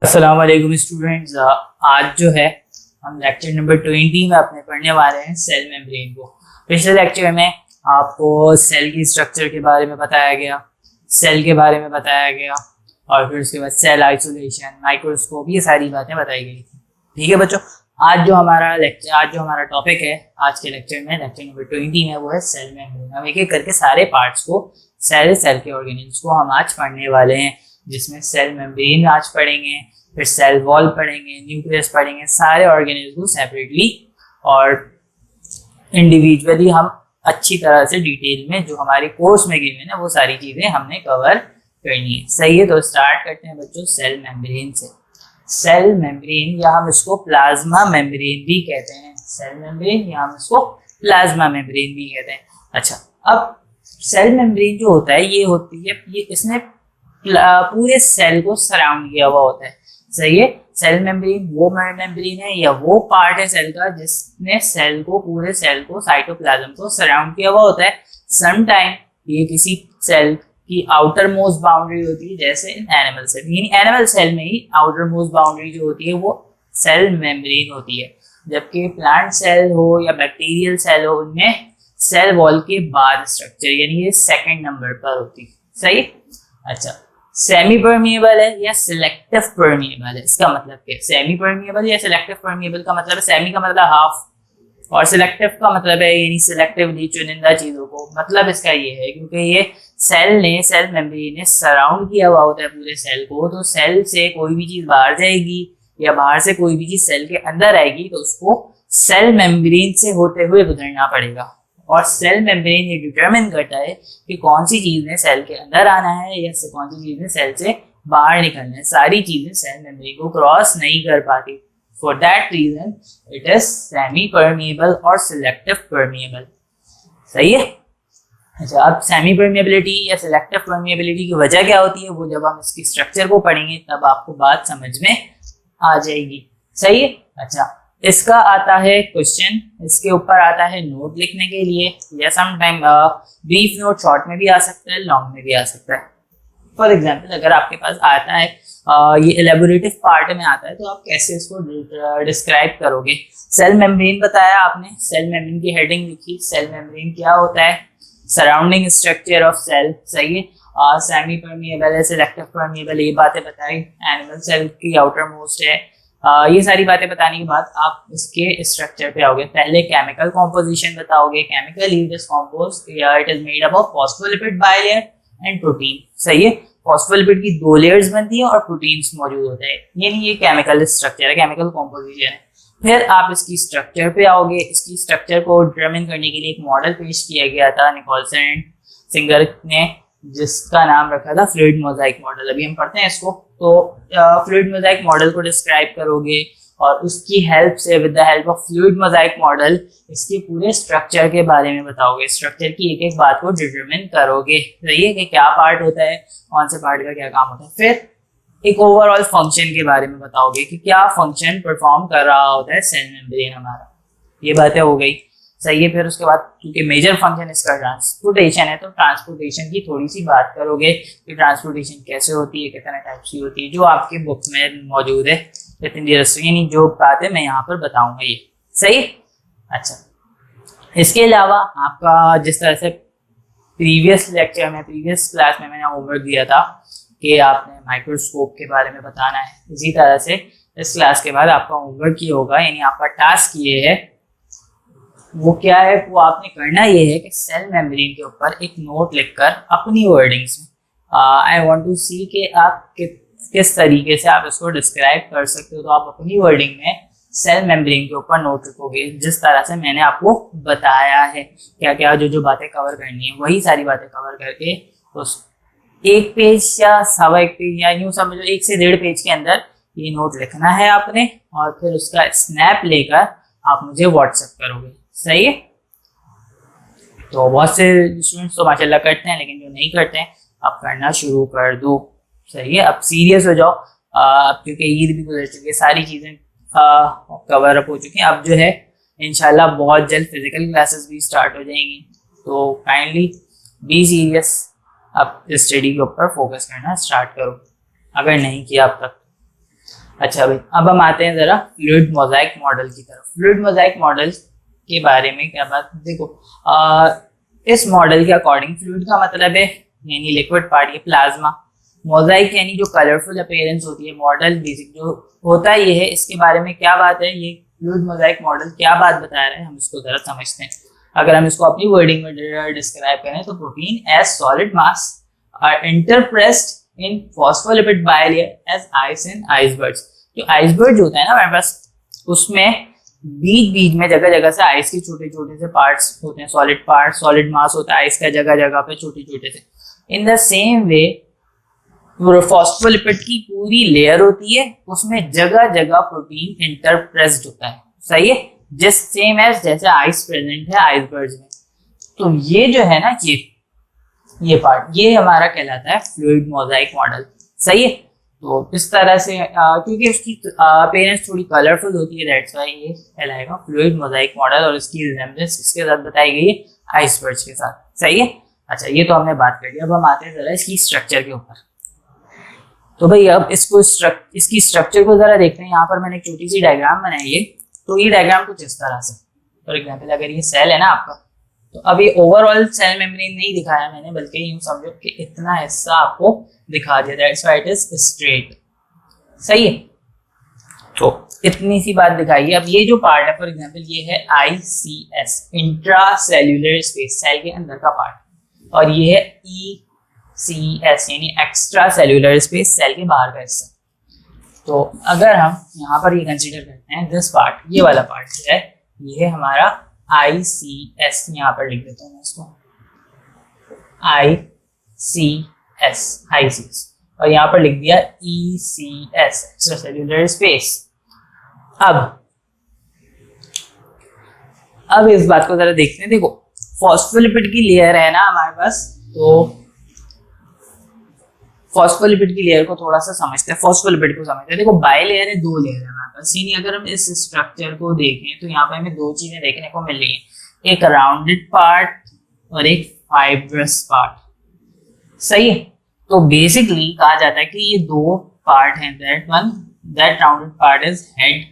अस्सलाम वालेकुम स्टूडेंट्स। आज जो है हम लेक्चर नंबर 20 में अपने पढ़ने वाले हैं सेल मेम्ब्रेन को। पिछले लेक्चर में आपको सेल की स्ट्रक्चर के बारे में बताया गया, सेल के बारे में बताया गया और फिर उसके बाद सेल आइसोलेशन, माइक्रोस्कोप, ये सारी बातें बताई गई थी। ठीक है बच्चों, आज जो हमारा टॉपिक है आज के लेक्चर में, लेक्चर नंबर 20 में, वो है सेल मेम्ब्रेन। हम एक एक करके सारे पार्ट्स को, सेल के ऑर्गेनिल्स को हम आज पढ़ने वाले हैं, जिसमें सेल मेम्ब्रेन आज पढ़ेंगे, फिर सेल वॉल पढ़ेंगे, न्यूक्लियस पढ़ेंगे, सारे ऑर्गेनिल्स को सेपरेटली और इंडिविजुअली हम अच्छी तरह से डिटेल में जो हमारे कोर्स में गिवन है वो सारी चीजें हमने कवर करनी है। सही है, तो स्टार्ट करते हैं बच्चों सेल मेम्ब्रेन से। सेल मेम्ब्रेन या हम इसको प्लाज्मा मेम्ब्रेन भी कहते हैं, सेल मेम्ब्रेन या हम इसको प्लाज्मा मेम्ब्रेन भी कहते हैं। अच्छा, अब सेल मेम्ब्रेन जो होता है ये इसने पूरे सेल को सराउंड किया हुआ होता है। सही है, सेल मेम्ब्रेन वो मेम्ब्रेन है या वो पार्ट है सेल का जिसने सेल को, पूरे सेल को, साइटोप्लाज्म को सराउंड किया हुआ होता है। समटाइम ये किसी सेल की आउटर मोस्ट बाउंड्री होती है, जैसे इन एनिमल सेल, यानी एनिमल सेल में ही आउटर मोस्ट बाउंड्री जो होती है वो सेल मेम्ब्रेन होती है, जबकि प्लांट सेल हो या बैक्टीरियल सेल हो उनमें सेल वॉल के बाद स्ट्रक्चर, यानी ये सेकंड नंबर पर होती है। सही। अच्छा, सेमी परमिएबल है या सिलेक्टिव परमिएबल है, इसका मतलब क्या है? सेमी परमिएबल या सिलेक्टिव परमिएबल का मतलब है, सेमी का मतलब हाफ और सिलेक्टिव का मतलब है यानी सिलेक्टिवली चुनिंदा चीजों को। मतलब इसका ये है क्योंकि ये सेल मेम्ब्रेन ने सराउंड किया हुआ होता है पूरे सेल को, तो सेल से कोई भी चीज बाहर जाएगी या बाहर से कोई भी चीज सेल के अंदर आएगी तो उसको सेल मेम्ब्रेन से होते हुए गुजरना पड़ेगा। और सेल मेम्ब्रेन ये डिटरमिन करता है कि कौन सी चीज ने सेल के अंदर आना है या कौन सी चीज ने सेल से बाहर निकलना है। सारी चीजें सेल मेम्ब्रेन को क्रॉस नहीं कर पाती। For that reason it is semi permeable और सिलेक्टिव परमिएबल। सही है। अच्छा, अब सेमी परमिएबिलिटी या सिलेक्टिव परमिएबिलिटी की वजह क्या होती है वो जब हम इसकी स्ट्रक्चर को पढ़ेंगे तब आपको बात समझ में आ जाएगी। सही है। अच्छा, इसका आता है क्वेश्चन, इसके ऊपर आता है नोट लिखने के लिए, या समटाइम ब्रीफ नोट शॉर्ट में भी आ सकता है, लॉन्ग में भी आ सकता है। फॉर एग्जांपल अगर आपके पास आता है ये एलेबोरेटिव पार्ट में आता है तो आप कैसे इसको डिस्क्राइब करोगे। सेल मेम्ब्रेन बताया आपने, सेल मेम्ब्रेन की हेडिंग लिखी, सेल मेम्ब्रेन क्या होता है, सराउंडिंग स्ट्रक्चर ऑफ सेल। सही है। सेमी परमिएबल है, सिलेक्टिव परमिएबल, ये बातें बताई। एनिमल सेल की आउटर मोस्ट है। ये सारी बातें बताने के बाद आप इसके स्ट्रक्चर पे आओगे। पहले केमिकल कॉम्पोजिशन बताओगे। केमिकली इट इज कॉम्पोज्ड या it is made up of phospholipid bilayer and protein. सही है। फॉस्फोलिपिड की 2 लेयर्स बनती है और प्रोटीन्स मौजूद होते हैं, यानी ये केमिकल स्ट्रक्चर है, केमिकल कॉम्पोजिशन है। फिर आप इसकी स्ट्रक्चर पे आओगे। इसकी स्ट्रक्चर को डिटरमिन करने के लिए एक मॉडल पेश किया गया था निकोलसन एंड सिंगर ने, जिसका नाम रखा था फ्लूइड मोजाइक मॉडल। अभी हम पढ़ते हैं इसको। तो फ्लूइड मोजाइक मॉडल को डिस्क्राइब करोगे और उसकी हेल्प से, with the help of fluid Mosaic model, इसके पूरे स्ट्रक्चर के बारे में बताओगे। स्ट्रक्चर की एक एक बात को डिटरमिन करोगे। सही है कि क्या पार्ट होता है, कौन से पार्ट का क्या काम होता है। फिर एक ओवरऑल फंक्शन के बारे में बताओगे कि क्या फंक्शन परफॉर्म कर रहा होता है सेल मेम्ब्रेन हमारा। ये बातें हो गई। सही है। फिर उसके बाद क्योंकि मेजर फंक्शन इसका ट्रांसपोर्टेशन है तो ट्रांसपोर्टेशन की थोड़ी सी बात करोगे कि ट्रांसपोर्टेशन कैसे होती है, कितने टाइप्स की होती है, जो आपके बुक में मौजूद है। यानी जो बातें मैं यहाँ पर बताऊंगा ये। सही। अच्छा, इसके अलावा आपका जिस तरह से प्रीवियस क्लास में मैंने होमवर्क दिया था कि आपने माइक्रोस्कोप के बारे में बताना है, इसी तरह से इस क्लास के बाद आपका होमवर्क ये होगा, यानी आपका टास्क ये है, वो क्या है, वो आपने करना ये है कि सेल मेम्ब्रेन के ऊपर एक नोट लिखकर अपनी वर्डिंग्स में आई वांट टू सी कि आप किस तरीके से आप इसको डिस्क्राइब कर सकते हो। तो आप अपनी वर्डिंग में सेल मेम्ब्रेन के ऊपर नोट लिखोगे जिस तरह से मैंने आपको बताया है, क्या क्या जो बातें कवर करनी है वही सारी बातें कवर करके उस 1 पेज या 1.25 पेज या यूँ समझो 1 से 1.5 पेज के अंदर ये नोट लिखना है आपने, और फिर उसका स्नैप लेकर आप मुझे व्हाट्सएप करोगे। सही है। तो बहुत से स्टूडेंट्स तो माशाल्लाह करते हैं, लेकिन जो नहीं करते हैं आप करना शुरू कर दो। सही है। अब सीरियस हो जाओ, क्योंकि ईद भी गुजर चुकी है, सारी चीज़ें कवर अप हो चुकी हैं। अब जो है इंशाल्लाह बहुत जल्द फिजिकल क्लासेस भी स्टार्ट हो जाएंगी, तो काइंडली बी सीरियस, अब स्टडी के ऊपर फोकस करना स्टार्ट करो अगर नहीं किया अब तक। अच्छा भाई, अब हम आते हैं जरा फ्लूइड मोजाइक मॉडल की तरफ। फ्लूइड मोजाइक मॉडल के बारे में क्या बात, देखो इस मॉडल के अकॉर्डिंग फ्लूइड का मतलब है यानी लिक्विड पार्ट, ये प्लाज्मा। मोजाइक यानी जो कलरफुल अपीयरेंस होती है। मॉडल बेसिक जो होता है ये है, इसके बारे में क्या बात है, ये फ्लूइड मोजाइक मॉडल क्या बात बता रहा है, हम इसको जरा समझते हैं। अगर हम इसको अपनी वर्डिंग में डिस्क्राइब करें तो protein as solid mass are interspersed in phospholipid bilayer as ice in icebergs. जो आइसबर्ग होता है ना हमारे पास, उसमें बीच बीच में जगह जगह से आइस के छोटे छोटे से पार्ट्स होते हैं, सॉलिड पार्ट, सॉलिड मास होता है आइस का जगह जगह पे छोटे छोटे से। In the same way phospholipid की पूरी लेयर होती है, उसमें जगह जगह प्रोटीन इंटरप्रेस्ड होता है। सही है, जस्ट सेम एज जैसे आइस प्रेजेंट है आइसबर्ग में। तो ये जो है ना, ये पार्ट ये हमारा कहलाता है फ्लूइड मोजाइक मॉडल। सही है, तो इस तरह से क्योंकि उसकी अपीयरेंस थोड़ी कलरफुल होती है, दैट्स व्हाई ये कहलाएगा फ्लूइड मोजाइक मॉडल, और इसकी रिजेम्बलेंस किसके साथ बताई गई है, आइसबर्ग के साथ। सही है, अच्छा ये तो हमने बात कर ली। अब हम आते हैं जरा इसकी स्ट्रक्चर के ऊपर। तो भाई अब इसकी स्ट्रक्चर को जरा देखते हैं। यहाँ पर मैंने एक छोटी सी डायग्राम बनाई है। तो ये डायग्राम कुछ इस तरह से, फॉर एग्जाम्पल अगर ये सेल है ना आपका, तो अभी ओवरऑल सेल मेम्ब्रेन नहीं दिखाया मैंने, बल्कि यूं समझो कि इतना हिस्सा आपको दिखा दिया, that's why it is straight. सही है, तो इतनी सी बात दिखाई है। अब ये जो पार्ट है, फॉर एग्जांपल ये है ICS, intra cellular space, cell के अंदर का पार्ट, और ये है ECS यानी एक्स्ट्रा सेल्यूलर स्पेस, सेल के बाहर का हिस्सा। तो अगर हम यहाँ पर ये कंसीडर करते हैं दिस पार्ट, ये वाला पार्ट जो है ये है हमारा ICS, यहाँ पर लिख देता हूँ मैं इसको ICS, और यहाँ पर लिख दिया ECS, एक्स्ट्रा सेल्यूलर स्पेस। अब इस बात को जरा देखते हैं। देखो फॉस्फोलिपिड की लेयर है ना हमारे पास, तो फॉस्फोलिपिड की लेयर को थोड़ा सा समझते हैं, फॉस्फोलिपिड को समझते हैं। देखो बाई लेयर है, दो लेयर है हमारे पास। यानी अगर हम इस स्ट्रक्चर को देखें तो यहाँ पे हमें दो चीजें देखने को मिल रही है, एक राउंडेड पार्ट और एक फाइब्रस पार्ट। सही है, तो बेसिकली कहा जाता है कि ये दो पार्ट हैं, that rounded part is head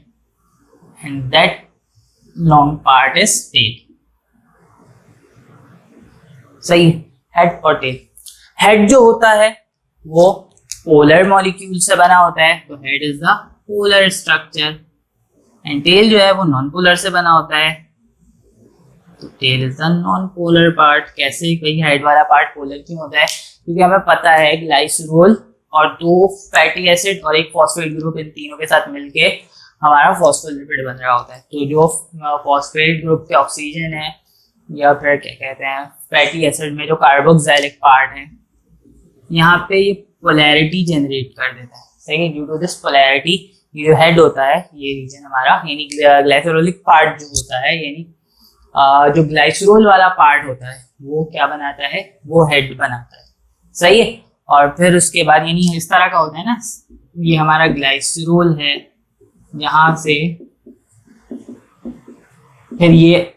and that long part is tail. सही, हेड और टेल। हेड जो होता है वो पोलर मॉलिक्यूल से बना होता है, तो head is the polar structure, and tail जो है वो नॉन पोलर से बना होता है, तो tail is the non polar part. कैसे, कोई हेड वाला पार्ट पोलर क्यों होता है, क्योंकि हमें पता है ग्लाइसरोल और दो फैटी एसिड और एक फॉस्फेट ग्रुप, इन तीनों के साथ मिलके हमारा फॉस्फोलिपिड बन रहा होता है। तो जो फॉस्फेट ग्रुप के ऑक्सीजन है, या फिर क्या कहते हैं फैटी एसिड में जो कार्बोक्सिलिक पार्ट है, यहाँ पे ये पोलैरिटी जनरेट कर देता है। सही है, ड्यू टू दिस पोलैरिटी ये जो हेड होता है, ये रीजन हमारा यानी ग्लाइसरोलिक पार्ट जो होता है, यानी जो ग्लाइसरोल वाला पार्ट होता है वो क्या बनाता है, वो हेड बनाता है। सही है, और फिर उसके बाद यानी इस तरह का होता है ना, ये हमारा ग्लाइसरोल है, यहाँ से फिर ये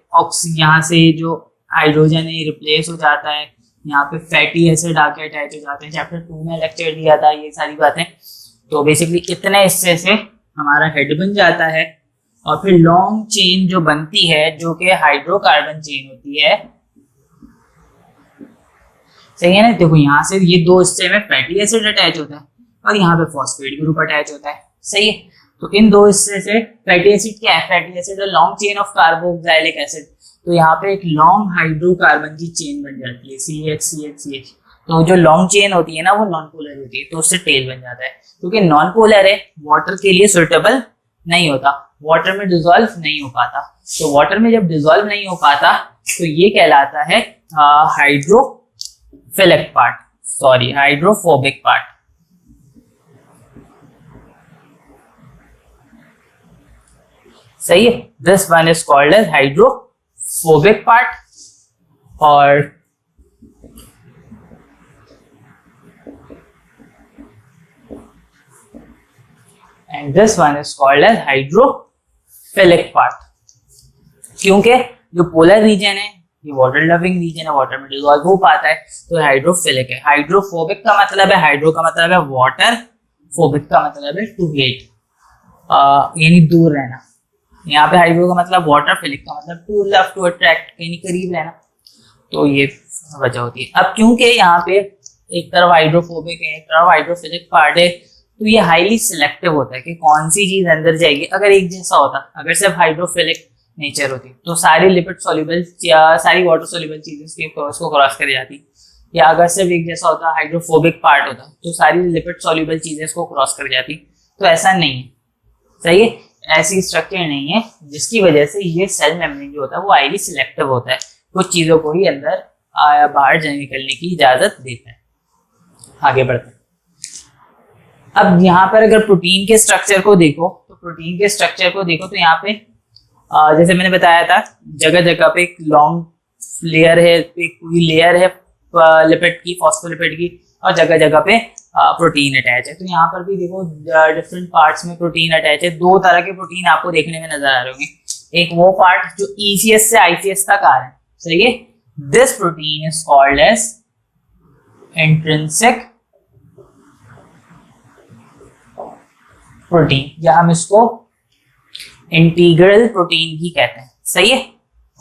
यहाँ से जो हाइड्रोजन है रिप्लेस हो जाता है, यहाँ पे फैटी एसिड आके अटैच हो जाते हैं। चैप्टर 2 में लेक्चर दिया था ये सारी बातें। तो बेसिकली इतने हिस्से से हमारा हेड बन जाता है, और फिर लॉन्ग चेन जो बनती है जो कि हाइड्रोकार्बन चेन होती है। सही है ना, देखो यहाँ से ये दो हिस्से में फैटी एसिड अटैच होता है और यहाँ पे फॉस्फेट ग्रुप अटैच होता है। सही है, तो इन दो हिस्से से फैटी एसिड क्या है, फैटी एसिड और long chain of carboxylic acid, तो यहाँ पे एक लॉन्ग हाइड्रोकार्बन की चेन बन जाती है, CH। तो जो लॉन्ग चेन होती है ना वो नॉन पोलर होती है, तो उससे टेल बन जाता है। क्योंकि नॉन पोलर है, वाटर के लिए सुटेबल नहीं होता, वाटर में डिसॉल्व नहीं हो पाता। तो वाटर में जब डिसॉल्व नहीं हो पाता तो ये कहलाता है hydrophilic part, sorry hydrophobic part. सही है, this one is called as hydrophobic part, और and this one is called as hydrophilic part. क्योंकि जो पोलर रीजन है ये वाटर लविंग रीजन है, वाटर में डिसॉल्व हो पाता है, तो हाइड्रोफिलिक है। हाइड्रोफोबिक का मतलब है, हाइड्रो का मतलब है वाटर, फोबिक का मतलब है टू हेट। यानी दूर रहना। यहाँ पे हाइड्रो का मतलब वाटरफिलिक का मतलब टू लव टू अट्रैक्ट, यानी करीब रहना। तो ये वजह होती है। अब क्योंकि यहाँ पे एक तरफ हाइड्रोफोबिक है, एक तरफ हाइड्रोफिलिक पार्ट है, तो ये हाईली सिलेक्टिव होता है कि कौन सी चीज अंदर जाएगी। अगर एक जैसा होता, अगर सिर्फ हाइड्रोफिलिक नेचर होती तो सारी लिपिड सॉल्युबल या सारी वाटर सॉल्युबल चीजें उसको क्रॉस कर जाती, या अगर सिर्फ एक जैसा होता हाइड्रोफोबिक पार्ट होता तो सारी लिपिड सॉल्युबल चीजें इसको क्रॉस कर जाती। तो ऐसा नहीं है, सही है, ऐसी स्ट्रक्चर नहीं है, जिसकी वजह से ये सेल मेम्ब्रेन जो होता है वो हाईली सिलेक्टिव होता है, कुछ चीजों को ही अंदर बाहर निकलने की इजाजत देता है। आगे बढ़ते हैं। अब यहाँ पर अगर प्रोटीन के स्ट्रक्चर को देखो तो यहाँ पे जैसे मैंने बताया था, जगह जगह पे एक लॉन्ग लेयर है, एक पूरी लेयर है लिपिड की, फॉस्फोलिपिड की, और जगह जगह पे प्रोटीन अटैच है। तो यहाँ पर भी देखो डिफरेंट पार्ट्स में प्रोटीन अटैच है। दो तरह के प्रोटीन आपको देखने में नजर आ रहे होंगे। एक वो पार्ट जो ECS से ICS तक आ रहा है, सही है, this protein is called as intrinsic protein, या हम इसको इंटीग्रल प्रोटीन भी कहते हैं, सही है।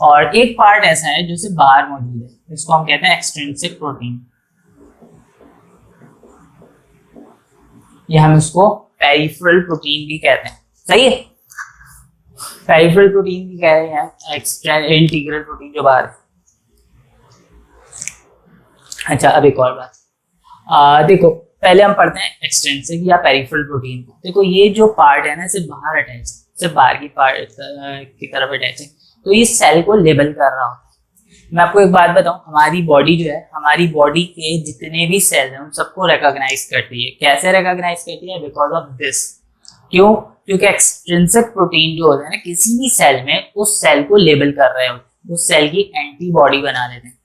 और एक पार्ट ऐसा है जो सिर्फ बाहर मौजूद है, इसको हम कहते हैं एक्सट्रिंसिक प्रोटीन, या हम इसको पेरिफेरल प्रोटीन भी कहते हैं, सही है। पेरिफेरल प्रोटीन भी कह रहे हैं, एक्स्ट्रा इंटीग्रल प्रोटीन जो बाहर है। अच्छा, अब एक और बात, देखो पहले हम पढ़ते हैं एक्सट्रिंसिक या पेरिफेरल प्रोटीन को। देखो ये जो पार्ट है ना, सिर्फ बाहर अटैच है, सिर्फ बाहर की पार्ट की तरफ अटैच है, तो ये सेल को लेबल कर रहा होता है। मैं आपको एक बात बताऊं, हमारी बॉडी जो है, हमारी बॉडी के जितने भी सेल हैं उन सबको रिकॉग्नाइज करती है। कैसे रिकॉग्नाइज करती है? Because of this. क्यों? क्योंकि एक्सट्रिंसिक प्रोटीन जो होता है ना, किसी भी सेल में उस सेल को लेबल कर रहे होते हैं, उस सेल की एंटीबॉडी बना देते हैं।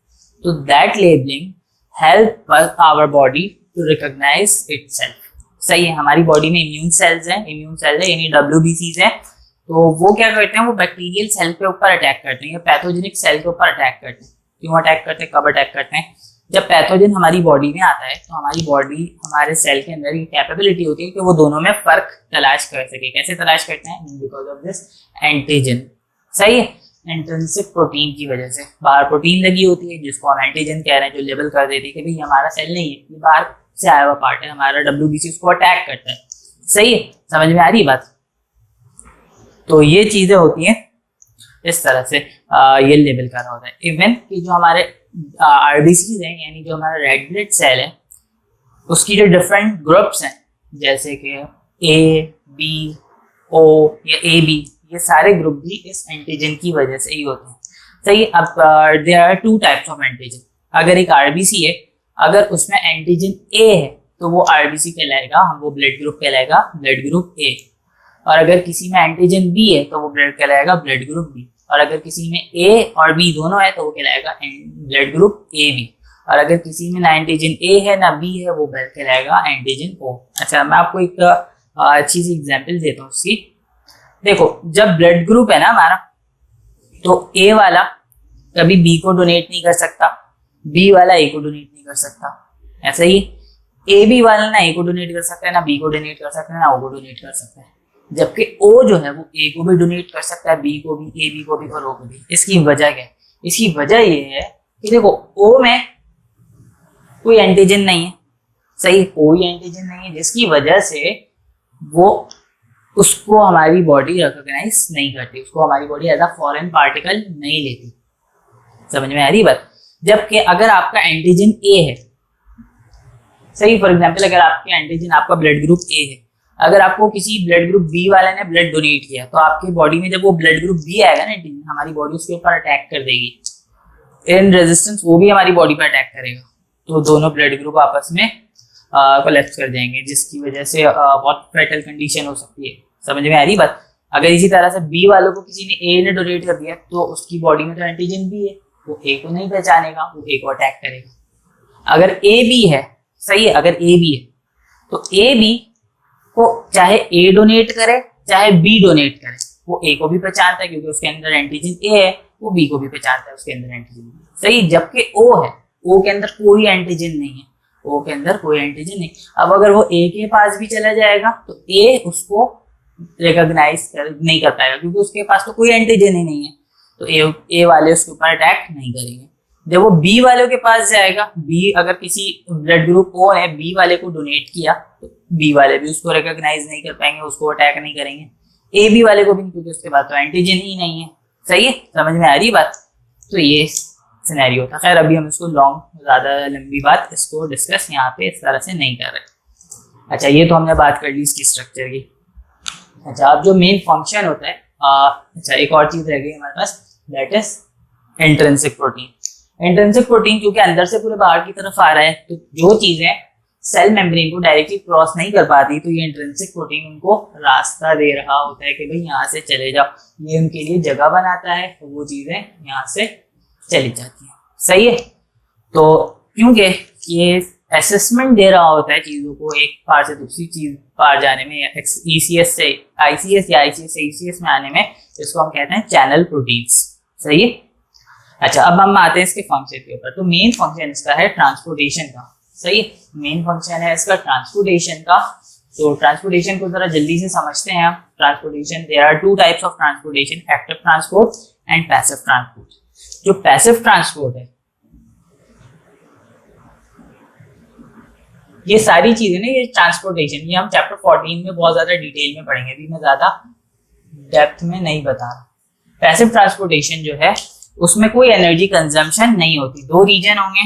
तो that labelling help our body to recognise itself, सही है। हमारी बॉडी में इम्यून सेल्स हैं, यानी WBCs हैं, तो वो क्या करते हैं, वो बैक्टीरियल सेल के ऊपर अटैक करते हैं या पैथोजेनिक सेल के ऊपर अटैक करते हैं। क्यों अटैक करते हैं, कब अटैक करते हैं? जब पैथोजन हमारी बॉडी में आता है तो हमारी बॉडी, हमारे सेल के अंदर ये कैपेबिलिटी होती है कि वो दोनों में फर्क तलाश कर सके। कैसे तलाश करते हैं? बिकॉज ऑफ दिस एंटीजन, सही है। इंट्रिंसिक प्रोटीन की वजह से बाहर प्रोटीन लगी होती है जिसको हम एंटीजन कह रहे हैं, जो लेबल कर देती है कि भाई हमारा सेल नहीं है, ये बाहर से आया हुआ पार्ट है, हमारा WBC उसको अटैक करता है, सही है। समझ में आ रही बात? तो ये चीजें होती हैं इस तरह से, ये लेबल कर रहा होता है। इवन कि जो हमारे RBCs हैं, यानी जो हमारा रेड ब्लड सेल है, उसकी जो डिफरेंट ग्रुप्स हैं, जैसे कि A, B, O या AB, ये सारे ग्रुप भी इस एंटीजन की वजह से ही होते हैं, सही। अब there are 2 types of antigen. अगर एक RBC है, अगर उसमें एंटीजन A है तो वो RBC कहलाएगा, वो ब्लड ग्रुप कहलाएगा ब्लड ग्रुप A। और अगर किसी में एंटीजन B है तो वो ब्लड कहलाएगा ब्लड ग्रुप B। और अगर किसी में A और B दोनों है तो वो कहलाएगा ब्लड ग्रुप AB। और अगर किसी में ना एंटीजन A है ना B है, वो ब्लड कहलाएगा एंटीजन O। अच्छा, मैं आपको एक अच्छी सी एग्जांपल देता हूँ उसकी। देखो, जब ब्लड ग्रुप है ना हमारा, तो A वाला कभी B को डोनेट नहीं कर सकता, B वाला A को डोनेट नहीं कर सकता, ऐसा ही AB वाला ना A को डोनेट कर सकता है, ना B को डोनेट कर सकता है, ना O को डोनेट कर सकता है। जबकि O जो है वो A को भी डोनेट कर सकता है, B को भी, AB को भी और O को भी। इसकी वजह क्या है? इसकी वजह ये है कि देखो O में कोई एंटीजन नहीं है, सही, कोई एंटीजन नहीं है, जिसकी वजह से वो उसको हमारी बॉडी रिकॉग्नाइज नहीं करती, उसको हमारी body as a foreign particle नहीं लेती। समझ में आ रही बात? जबकि अगर आपका एंटीजन A है, सही, फॉर एग्जांपल अगर आपके एंटीजन, आपका ब्लड ग्रुप A है, अगर आपको किसी ब्लड ग्रुप B वाले ने ब्लड डोनेट किया तो आपकी बॉडी में जब वो ब्लड ग्रुप B आएगा ना, हमारी बॉडी उसके ऊपर अटैक कर देगी, इन रेजिस्टेंस वो भी हमारी बॉडी पर अटैक करेगा, तो दोनों ब्लड ग्रुप आपस में कोलैप्स कर जाएंगे, जिसकी वजह से बहुत फैटल कंडीशन हो सकती है। समझ में आ रही बात? अगर इसी तरह से B वालों को किसी ने A ने डोनेट कर दिया तो उसकी बॉडी में तो एंटीजन B है, वो A को नहीं पहचानेगा, वो A को अटैक करेगा। अगर AB है, सही है, अगर AB है तो AB को चाहे A डोनेट करे चाहे B डोनेट करे, वो A को भी पहचानता है क्योंकि उसके अंदर एंटीजन A है, वो B को भी पहचानता है, उसके अंदर एंटीजन B, सही। जबकि O है, O के अंदर कोई एंटीजन नहीं है, O के अंदर कोई एंटीजन नहीं। अब अगर वो A के पास भी चला जाएगा तो A उसको रिकॉग्नाइज नहीं कर पाएगा, क्योंकि उसके पास तो कोई एंटीजन ही नहीं है, तो ए वाले उसके ऊपर अटैक नहीं करेंगे। जब वो बी वाले के पास जाएगा, बी अगर किसी ब्लड ग्रुप ओ है, बी वाले को डोनेट किया, तो बी वाले भी उसको रिकॉग्नाइज नहीं कर पाएंगे, उसको अटैक नहीं करेंगे। ए बी वाले को भी, क्योंकि उसके पास तो एंटीजन ही नहीं है। सही है, समझ में आ रही बात? तो ये सिनेरियो था। खैर अभी हम इसको ज़्यादा लंबी बात इसको डिस्कस यहाँ पे इस तरह से नहीं कर रहे। अच्छा, ये तो हमने बात कर ली इसकी स्ट्रक्चर की। अच्छा, अब जो मेन फंक्शन होता है, अच्छा एक और चीज़ रह गई हमारे पास, that is intrinsic protein. Intrinsic protein क्योंकि अंदर से पूरे बाहर की तरफ आ रहा है, तो जो चीज़ें सेल मेम्ब्रेन को डायरेक्टली क्रॉस नहीं कर पाती, तो ये इंट्रिंसिक प्रोटीन उनको रास्ता दे रहा होता है कि भाई यहाँ से चले जाओ, ये उनके लिए जगह बनाता है, तो वो चीज़ें यहाँ से चली जाती हैं। सही है, तो क्योंकि ये असेसमेंट दे रहा होता है चीज़ों को एक पार से दूसरी चीज पार जाने में, ECS से ICS या ICS से ECS में आने में, इसको हम कहते हैं चैनल प्रोटीन्स। सही है। अच्छा, अब हम आते हैं इसके फंक्शन के ऊपर। तो मेन फंक्शन इसका है ट्रांसपोर्टेशन का। सही है, मेन फंक्शन है इसका ट्रांसपोर्टेशन का। तो ट्रांसपोर्टेशन को जरा जल्दी से समझते हैं हम। Transportation, there are two types of transportation, active transport and passive transport. जो पैसिव ट्रांसपोर्ट है, ये सारी चीजें ना, ये ट्रांसपोर्टेशन, ये हम चैप्टर 14 में बहुत ज्यादा डिटेल में पढ़ेंगे, अभी मैं ज्यादा डेप्थ में नहीं बता रहा। पैसिव ट्रांसपोर्टेशन जो है उसमें कोई एनर्जी कंजम्पशन नहीं होती। दो रीजन होंगे,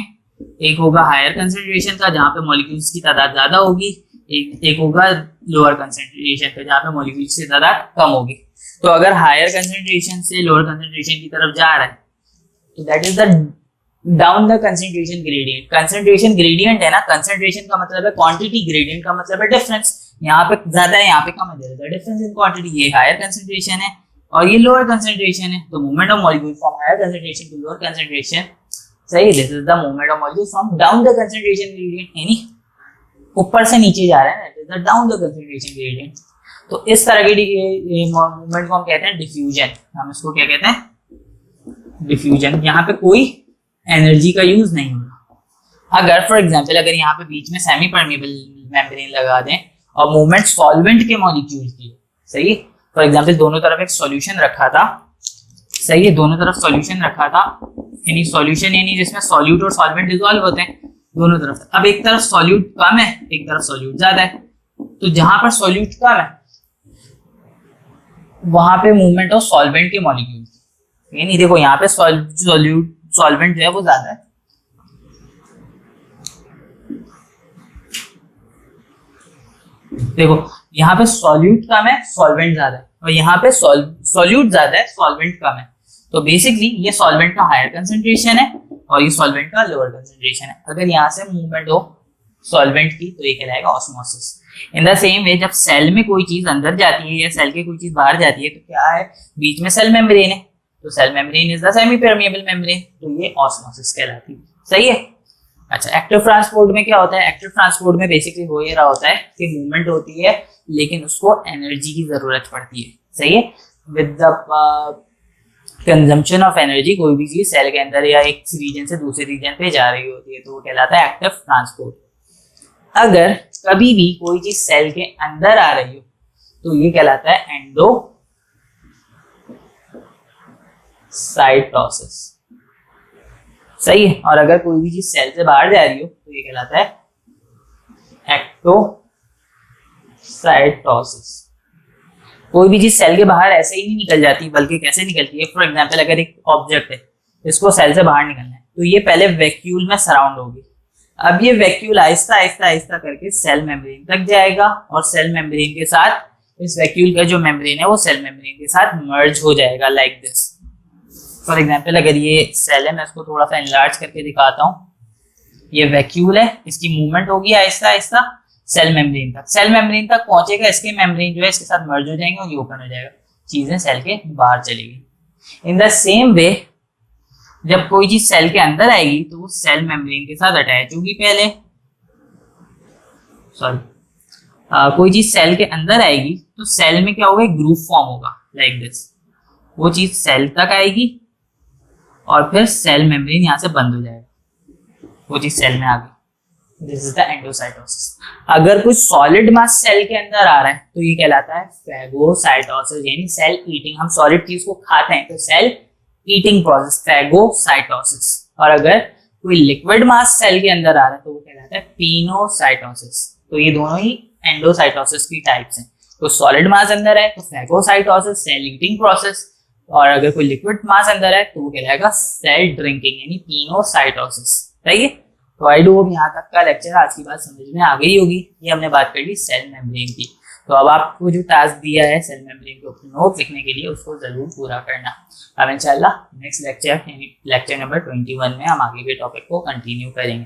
एक होगा हायर कंसेंट्रेशन का जहाँ पे मॉलिक्यूल्स की तादाद ज्यादा होगी, एक होगा लोअर कंसेंट्रेशन का जहाँ पे मॉलिक्यूल्स की तादाद कम होगी। तो अगर हायर कंसेंट्रेशन से लोअर कंसेंट्रेशन की तरफ जा रहा है, तो that is the down the concentration gradient. Concentration gradient है ना, कंसेंट्रेशन का मतलब है क्वांटिटी, ग्रेडियंट का मतलब है डिफरेंस। यहाँ पे ज्यादा है, यहाँ पे कम है, द डिफरेंस इन क्वांटिटी। ये हायर कंसेंट्रेशन है और ये लोअर कंसेंट्रेशन है, तो movement of molecule from higher concentration to lower concentration, सही, this is the movement of molecule from down the concentration gradient, यानी ऊपर से नीचे जा रहा है, that is the down the concentration gradient. तो इस तरह के मूवमेंट को हम कहते हैं डिफ्यूजन। हम इसको क्या कहते हैं? डिफ्यूजन। यहाँ पे कोई एनर्जी का यूज नहीं होगा। अगर फॉर एग्जांपल अगर यहाँ पे बीच में सेमी परमेबल मेम्ब्रेन लगा दें और मूवमेंट सॉल्वेंट के मॉलिक्यूल की, सही, फॉर एग्जांपल दोनों तरफ एक सॉल्यूशन रखा था, सही है, दोनों तरफ सॉल्यूशन रखा था, यानी सॉल्यूशन यानी जिसमें सॉल्यूट और सॉल्वेंट डिसॉल्व होते हैं दोनों तरफ। अब एक तरफ सॉल्यूट कम है, एक तरफ सॉल्यूट ज्यादा है, तो जहां पर सॉल्यूट कम है वहां पे मूवमेंट ऑफ सॉल्वेंट के मॉलिक्यूल, यानी देखो यहाँ पे सॉल्यूट सॉल्वेंट जो है वो ज्यादा है, देखो यहाँ पे सॉल्यूट कम है, सॉल्वेंट ज्यादा है, और यहाँ पे सॉल्यूट ज्यादा है, सॉल्वेंट कम है। तो बेसिकली ये सॉल्वेंट का हायर कंसेंट्रेशन है और ये सॉल्वेंट का लोअर कंसेंट्रेशन है। अगर यहाँ से मूवमेंट हो सॉल्वेंट की तो ये कहलाएगा osmosis. In the same way जब सेल में कोई चीज अंदर जाती है या सेल के कोई चीज बाहर जाती है, तो क्या है, बीच में सेल मेम्ब्रेन है, तो cell membrane is the semi permeable membrane, तो ये ऑस्मोसिस कहलाती है। सही है। अच्छा, एक्टिव ट्रांसपोर्ट में क्या होता है? एक्टिव ट्रांसपोर्ट में बेसिकली हो ये रहा होता है कि मूवमेंट होती है लेकिन उसको एनर्जी की जरूरत पड़ती है। सही है, with the consumption of energy कोई भी चीज सेल के अंदर या एक रीजन से दूसरे रीजन पे जा रही होती है, तो वो कहलाता है एक्टिव ट्रांसपोर्ट। अगर कभी भी कोई चीज सेल के अंदर आ रही हो तो ये कहलाता है एंडो साइटोसिस। सही है। और अगर कोई भी चीज सेल से बाहर जा रही हो तो ये कहलाता है एक्टोसाइटोसिस। कोई भी चीज सेल के बाहर ऐसे ही नहीं निकल जाती, बल्कि कैसे निकलती है? फॉर एग्जांपल अगर एक ऑब्जेक्ट है, इसको सेल से बाहर निकलना है, तो ये पहले वैक्यूल में सराउंड होगी। अब ये वैक्यूल आहिस्ता आहिस्ता आहिस्ता करके सेल मेम्ब्रेन तक जाएगा और सेल मेम्ब्रेन के साथ, इस वैक्यूल का जो मेम्ब्रेन है वो सेल मेम्ब्रेन के साथ मर्ज हो जाएगा, लाइक दिस। फॉर एग्जाम्पल अगर ये सेल है, मैं इसको थोड़ा सा एनलार्ज करके दिखाता हूँ। ये वैक्यूल है, इसकी मूवमेंट होगी आहिस्ता आहिस्ता सेल मेम्ब्रेन तक, सेल मेम्ब्रेन तक पहुंचेगा, इसके मेम्ब्रेन जो है इसके साथ मर्ज हो जाएंगे और ये ओपन हो जाएगा, चीजें सेल के बाहर चलेगी। इन द सेम वे जब कोई चीज सेल के अंदर आएगी तो वो सेल मेम्ब्रेन के साथ अटैच होगी पहले, कोई चीज सेल के अंदर आएगी तो सेल में क्या होगा, एक ग्रूव फॉर्म होगा लाइक दिस। वो चीज सेल तक आएगी और फिर सेल मेम्ब्रेन यहाँ से बंद हो जाएगा, वो चीज सेल में आ गई। This is the endocytosis. अगर कुछ सॉलिड मास सेल के अंदर आ रहा है तो ये कहलाता है फेगोसाइटोसिस, यानी सेल ईटिंग। हम सॉलिड चीज को खाते हैं तो सेल ईटिंग प्रोसेस, फेगोसाइटोसिस। और अगर कोई लिक्विड मास सेल के अंदर आ रहा है तो वो कहलाता है पिनोसाइटोसिस। तो ये दोनों ही एंडोसाइटोसिस की टाइप्स हैं। तो सॉलिड मास अंदर है तो फेगोसाइटोसिस, सेल ईटिंग प्रोसेस। और अगर कोई लिक्विड मास अंदर है तो वो कहलाएगा सेल ड्रिंकिंग, यानी पिनोसाइटोसिस। सही है। तो आई होप यहाँ तक का लेक्चर आज की बात समझ में आ गई होगी। ये हमने बात कर ली सेल मेम्ब्रेन की। तो अब आपको जो टास्क दिया है सेल मेम्ब्रेन के ऊपर नोट लिखने के लिए, उसको जरूर पूरा करना। अब इंशाल्लाह नेक्स्ट लेक्चर नंबर 21 में हम आगे के टॉपिक को कंटिन्यू करेंगे।